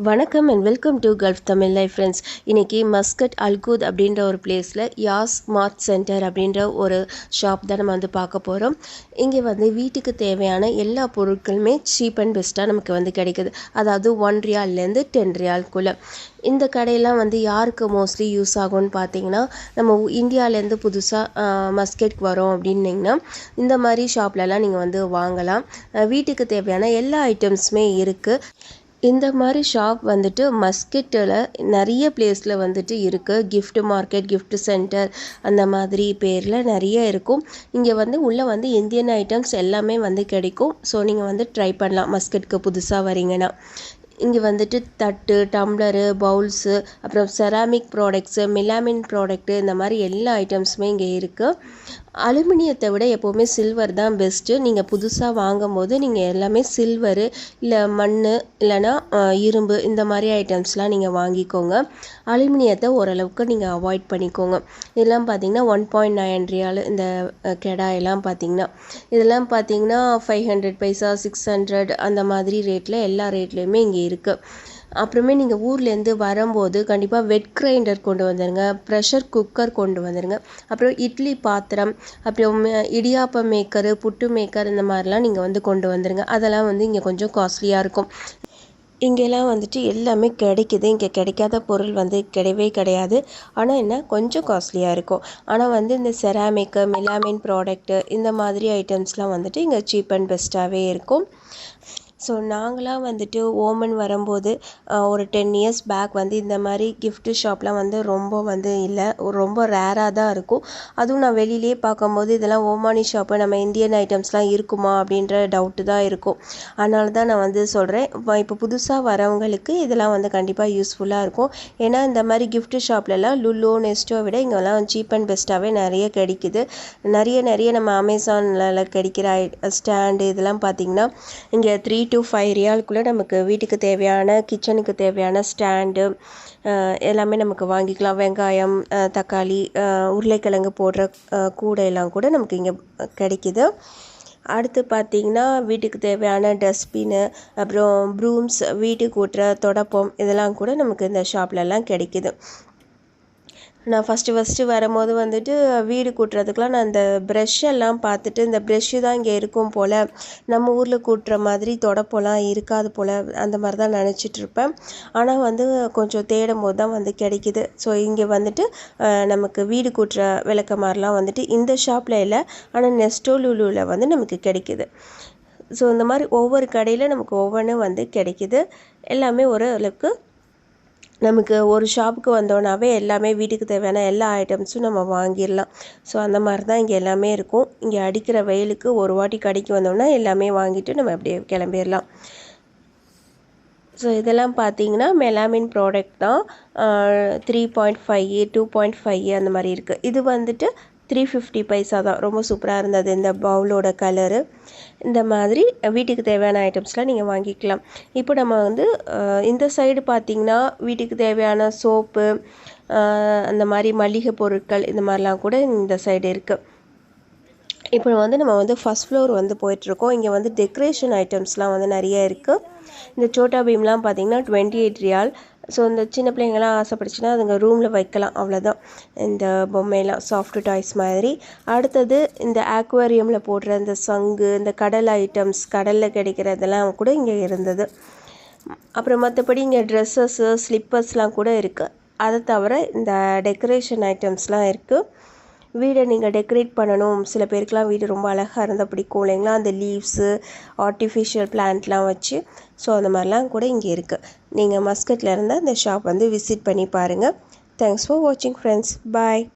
வணக்கம் and welcome to gulf Tamil life friends. இன்றைக்கி Muscat அல்கூத் அப்படின்ற ஒரு பிளேஸில் யாஸ் ஸ்மார்ட் சென்டர் அப்படின்ற ஒரு ஷாப் தான் நம்ம வந்து பார்க்க போகிறோம். இங்கே வந்து வீட்டுக்கு தேவையான எல்லா பொருட்களுமே சீப் அண்ட் பெஸ்ட்டாக நமக்கு வந்து கிடைக்குது. அதாவது 1 ரியால்லேருந்து 10 ரியால்குள்ளே. இந்த கடையெல்லாம் வந்து யாருக்கு மோஸ்ட்லி யூஸ் ஆகும்னு பார்த்தீங்கன்னா, நம்ம இந்தியாவிலேருந்து புதுசாக மஸ்கட்க்கு வரோம் அப்படின்னிங்கன்னா இந்த மாதிரி ஷாப்லலாம் நீங்கள் வந்து வாங்கலாம். வீட்டுக்கு தேவையான எல்லா ஐட்டம்ஸுமே இருக்குது. இந்த மாதிரி ஷாப் வந்துட்டு மஸ்கட்டில் நிறைய பிளேஸில் வந்துட்டு இருக்குது. கிஃப்ட் மார்க்கெட், கிஃப்ட் சென்டர் அந்த மாதிரி பேரில் நிறைய இருக்கும். இங்கே வந்து உள்ளே வந்து இந்தியன் ஐட்டம்ஸ் எல்லாமே வந்து கிடைக்கும். ஸோ நீங்கள் வந்து ட்ரை பண்ணலாம் மஸ்கட்க்கு புதுசாக வரீங்கன்னா. இங்கே வந்துட்டு தட்டு, டம்ளரு, பவுல்ஸு, அப்புறம் செராமிக் ப்ராடக்ட்ஸு, மெலாமின் ப்ராடக்ட்டு இந்த மாதிரி எல்லா ஐட்டம்ஸுமே இங்கே இருக்குது. அலுமினியத்தை விட எப்போவுமே சில்வர் தான் பெஸ்ட்டு. நீங்கள் புதுசாக வாங்கும்போது நீங்கள் எல்லாமே சில்வரு இல்லை மண் இல்லைன்னா இரும்பு இந்த மாதிரி ஐட்டம்ஸ்லாம் நீங்கள் வாங்கிக்கோங்க. அலுமினியத்தை ஓரளவுக்கு நீங்கள் அவாய்ட் பண்ணிக்கோங்க. இதெல்லாம் பார்த்தீங்கன்னா 1.9 ரியால் இந்த கெடாயெல்லாம் பார்த்தீங்கன்னா. இதெல்லாம் பார்த்தீங்கன்னா 500 பைசா, 600 அந்த மாதிரி ரேட்டில் எல்லா ரேட்லேயுமே இங்கே இருக்குது. அப்புறமே நீங்கள் ஊர்லேருந்து வரும்போது கண்டிப்பாக வெட் கிரைண்டர் கொண்டு வந்துடுங்க, ப்ரெஷர் குக்கர் கொண்டு வந்துடுங்க, அப்புறம் இட்லி பாத்திரம், அப்புறம் இடியாப்பம் மேக்கரு, புட்டு மேக்கர் இந்த மாதிரிலாம் நீங்கள் வந்து கொண்டு வந்துடுங்க. அதெல்லாம் வந்து இங்கே கொஞ்சம் காஸ்ட்லியாக இருக்கும். இங்கெல்லாம் வந்துட்டு எல்லாமே கிடைக்குது. இங்கே கிடைக்காத பொருள் வந்து கிடையவே கிடையாது. ஆனால் என்ன கொஞ்சம் காஸ்ட்லியாக இருக்கும். ஆனால் வந்து இந்த செராமிக்கு, மெலாமின் ப்ராடக்ட்டு இந்த மாதிரி ஐட்டம்ஸ்லாம் வந்துட்டு இங்கே சீப் அண்ட் பெஸ்ட்டாகவே இருக்கும். ஸோ நாங்களாம் வந்துட்டு ஓமன் வரும்போது ஒரு 10 இயர்ஸ் பேக் வந்து இந்த மாதிரி கிஃப்ட் ஷாப்லாம் வந்து ரொம்ப வந்து இல்லை, ரொம்ப ரேராக தான் இருக்கும். அதுவும் நான் வெளியிலே பார்க்கும்போது இதெல்லாம் ஓமானி ஷாப்பு, நம்ம இந்தியன் ஐட்டம்ஸ்லாம் இருக்குமா அப்படின்ற டவுட்டு தான் இருக்கும். அதனால தான் நான் வந்து சொல்கிறேன், இப்போ புதுசாக வரவங்களுக்கு இதெல்லாம் வந்து கண்டிப்பாக யூஸ்ஃபுல்லாக இருக்கும். ஏன்னா இந்த மாதிரி கிஃப்ட் ஷாப்லலாம் லுலோ, நெஸ்ட்டோ விட இங்கெல்லாம் சீப் அண்ட் பெஸ்ட்டாகவே நிறைய கிடைக்குது. நிறைய நம்ம அமேசானில் கிடைக்கிற ஸ்டாண்டு இதெல்லாம் பார்த்திங்கன்னா இங்கே 3 to 5 ரியாலுக்குள்ளே நமக்கு வீட்டுக்கு தேவையான, கிச்சனுக்கு தேவையான ஸ்டாண்டு எல்லாமே நமக்கு வாங்கிக்கலாம். வெங்காயம், தக்காளி, உருளைக்கிழங்கு போடுற கூடையெல்லாம் கூட நமக்கு இங்கே கிடைக்கிது. அடுத்து பார்த்திங்கன்னா வீட்டுக்கு தேவையான டஸ்ட்பின்னு, அப்புறம் ப்ரூம்ஸ், வீட்டுக்கு ஊட்டுற தொடப்பம் இதெல்லாம் கூட நமக்கு இந்த ஷாப்லலாம் கிடைக்கிது. நான் ஃபஸ்ட்டு வரும்போது வந்துட்டு வீடு கூட்டுறதுக்கெலாம் நான் இந்த ப்ரெஷ்ஷெல்லாம் பார்த்துட்டு இந்த ப்ரெஷ்ஷு தான் இங்கே இருக்கும் போல், நம்ம ஊரில் கூட்டுற மாதிரி தொடப்பம்லாம் இருக்காது போல், அந்த மாதிரி தான் நினச்சிட்ருப்பேன். ஆனால் வந்து கொஞ்சம் தேடும் போது தான் வந்து கிடைக்கிது. ஸோ இங்கே வந்துட்டு நமக்கு வீடு கூட்டுற விளக்கமாறுலாம் வந்துட்டு இந்த ஷாப்பில் இல்லை, ஆனால் நெஸ்டோ, லுலுவில் வந்து நமக்கு கிடைக்கிது. ஸோ இந்த மாதிரி ஒவ்வொரு கடையில் நமக்கு ஒவ்வொன்றும் வந்து கிடைக்கிது. எல்லாமே ஓரளவுக்கு நமக்கு ஒரு ஷாப்புக்கு வந்தோன்னாவே எல்லாமே வீட்டுக்கு தேவையான எல்லா ஐட்டம்ஸும் நம்ம வாங்கிடலாம். ஸோ அந்த மாதிரி தான் இங்கே எல்லாமே இருக்கும். இங்கே அடிக்கிற வெயிலுக்கு ஒரு வாட்டி கடைக்கு வந்தோம்னா எல்லாமே வாங்கிட்டு நம்ம அப்படியே கிளம்பிடலாம். ஸோ இதெல்லாம் பார்த்தீங்கன்னா மெலாமின் ப்ராடக்ட் தான். 3.5, 2.5 அந்த மாதிரி இருக்குது. இது வந்துட்டு 350 பைசா தான். ரொம்ப சூப்பராக இருந்தது இந்த பவுலோட கலரு. இந்த மாதிரி வீட்டுக்கு தேவையான ஐட்டம்ஸ்லாம் நீங்கள் வாங்கிக்கலாம். இப்போ நம்ம வந்து இந்த சைடு பார்த்திங்கன்னா வீட்டுக்கு தேவையான சோப்பு, அந்த மாதிரி மளிகை பொருட்கள் இந்த மாதிரிலாம் கூட இந்த சைடு இருக்குது. இப்போ வந்து நம்ம வந்து ஃபஸ்ட் ஃப்ளோர் வந்து போயிட்டுருக்கோம். இங்கே வந்து டெக்கரேஷன் ஐட்டம்ஸ்லாம் வந்து நிறைய இருக்குது. இந்த சோட்டா பீம்லாம் பார்த்திங்கன்னா 28 ரியால். ஸோ இந்த சின்ன பிள்ளைங்கள்லாம் ஆசைப்பட்டுச்சுன்னா அதுங்க ரூமில் வைக்கலாம், அவ்வளோதான். இந்த பொம்மையெல்லாம் சாஃப்ட் டாய்ஸ் மாதிரி. அடுத்தது இந்த ஆக்வேரியமில் போடுற இந்த சங்கு, இந்த கடல் ஐட்டம்ஸ், கடலில் கிடைக்கிறதெல்லாம் கூட இங்கே இருந்தது. அப்புறம் மற்றபடி இங்கே ட்ரெஸ்ஸஸ்ஸு, ஸ்லிப்பர்ஸ்லாம் கூட இருக்குது. அதை தவிர இந்த டெக்கரேஷன் ஐட்டம்ஸ்லாம் இருக்குது. வீடை நீங்கள் டெக்கரேட் பண்ணணும், சில பேருக்குலாம் வீடு ரொம்ப அழகாக இருந்தால் பிடிக்கும் இல்லைங்களா, அந்த லீவ்ஸு, ஆர்டிஃபிஷியல் பிளான்ட்லாம் வச்சு. ஸோ அந்த மாதிரிலாம் கூட இங்கே இருக்குது. நீங்கள் மஸ்கட்டில் இருந்தால் இந்த ஷாப் வந்து விசிட் பண்ணி பாருங்கள். தேங்க்ஸ் ஃபார் வாட்சிங் ஃப்ரெண்ட்ஸ். பாய்.